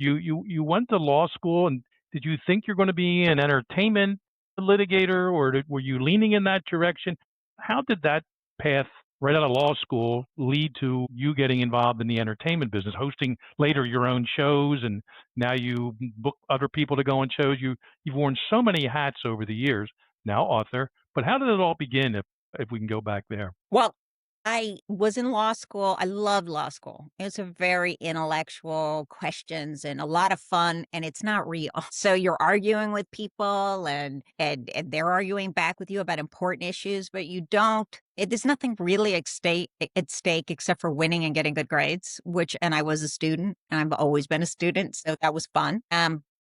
You went to law school, and did you think you're going to be an entertainment litigator, or were you leaning in that direction? How did that path right out of law school lead to you getting involved in the entertainment business, hosting later your own shows, and now you book other people to go on shows? You've worn so many hats over the years. Now author, but how did it all begin? If we can go back there. Well, I was in law school. I loved law school. It's a very intellectual questions and a lot of fun, and it's not real. So you're arguing with people and they're arguing back with you about important issues, but you don't there's nothing really at stake except for winning and getting good grades, and I was a student and I've always been a student, so that was fun.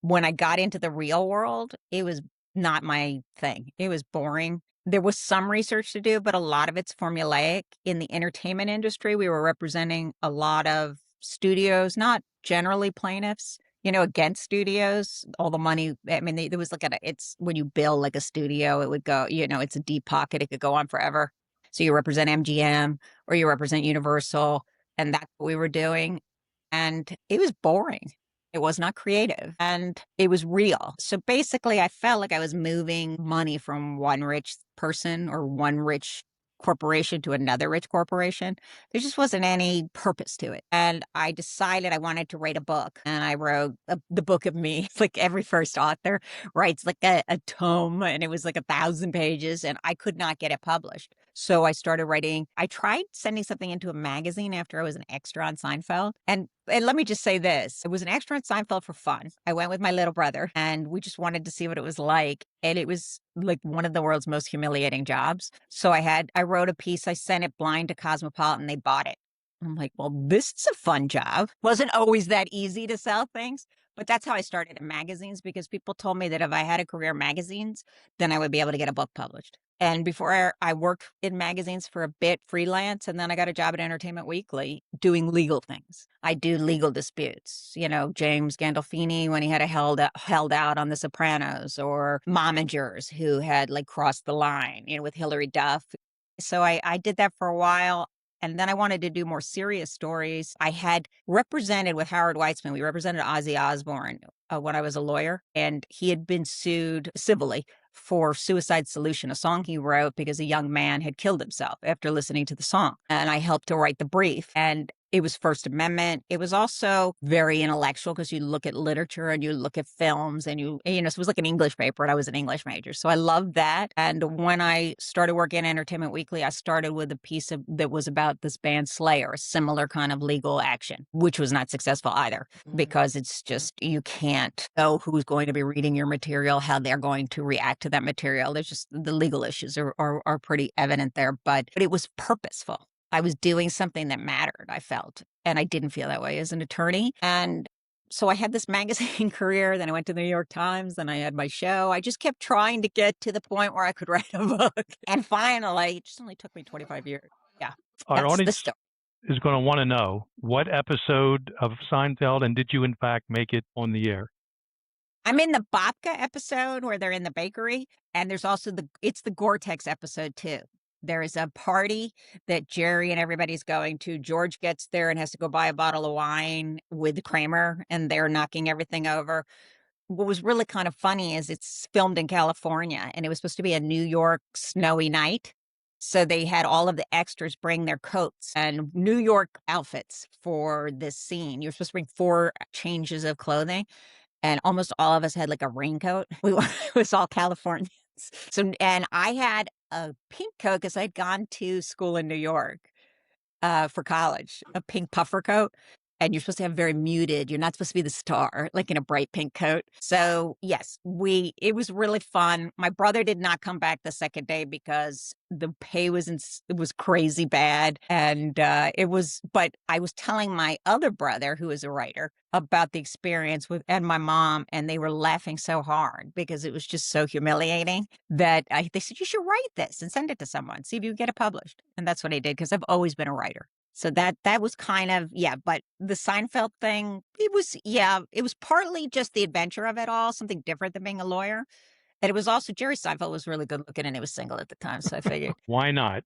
When I got into the real world, it was not my thing. It was boring. There was some research to do, but a lot of it's formulaic. In the entertainment industry, we were representing a lot of studios, not generally plaintiffs, against studios. All the money, I mean, there was it's when you bill like a studio, it would go, it's a deep pocket. It could go on forever. So you represent MGM or you represent Universal, and that's what we were doing. And it was boring. It was not creative and it was real. So basically, I felt like I was moving money from one rich person or one rich corporation to another rich corporation. There just wasn't any purpose to it. And I decided I wanted to write a book. And I wrote the book of me. It's like every first author writes like a tome, and it was like 1,000 pages, and I could not get it published. So I started writing. I tried sending something into a magazine after I was an extra on Seinfeld. And let me just say this. It was an extra on Seinfeld for fun. I went with my little brother and we just wanted to see what it was like. And it was like one of the world's most humiliating jobs. So I wrote a piece. I sent it blind to Cosmopolitan. They bought it. I'm like, well, this is a fun job. Wasn't always that easy to sell things, but that's how I started in magazines, because people told me that if I had a career in magazines, then I would be able to get a book published. And before I worked in magazines for a bit freelance, and then I got a job at Entertainment Weekly doing legal things. I do legal disputes, James Gandolfini when he had held out on The Sopranos, or momagers who had like crossed the line, with Hillary Duff. So I did that for a while. And then I wanted to do more serious stories. I had represented with Howard Weitzman. We represented Ozzy Osbourne when I was a lawyer, and he had been sued civilly for Suicide Solution, a song he wrote because a young man had killed himself after listening to the song. And I helped to write the brief. And it was First Amendment. It was also very intellectual because you look at literature and you look at films and so it was like an English paper, and I was an English major. So I loved that. And when I started working at Entertainment Weekly, I started with a piece that was about this band Slayer, a similar kind of legal action, which was not successful either, because it's just, you can't know who's going to be reading your material, how they're going to react to that material. There's just the legal issues are pretty evident there, but it was purposeful. I was doing something that mattered, I felt, and I didn't feel that way as an attorney. And so I had this magazine career, then I went to the New York Times, then I had my show. I just kept trying to get to the point where I could write a book. And finally, it just only took me 25 years. Yeah, Our that's the audience story. is going to want to know what episode of Seinfeld, and did you in fact make it on the air? I'm in the Babka episode where they're in the bakery, and there's also it's the Gore-Tex episode too. There is a party that Jerry and everybody's going to. George gets there and has to go buy a bottle of wine with Kramer, and they're knocking everything over. What was really kind of funny is it's filmed in California, and it was supposed to be a New York snowy night. So they had all of the extras bring their coats and New York outfits for this scene. You're supposed to bring 4 changes of clothing, and almost all of us had like a raincoat. It was all Californians. So, and I had a pink coat because I'd gone to school in New York for college, a pink puffer coat. And you're supposed to have very muted. You're not supposed to be the star, like in a bright pink coat. So yes, it was really fun. My brother did not come back the second day because the pay it was crazy bad. And but I was telling my other brother, who is a writer, about the experience and my mom, and they were laughing so hard because it was just so humiliating that they said, you should write this and send it to someone, see if you can get it published. And that's what I did, because I've always been a writer. So that was kind of, but the Seinfeld thing, it was partly just the adventure of it all, something different than being a lawyer. And it was also, Jerry Seinfeld was really good looking, and he was single at the time. So I figured, Why not?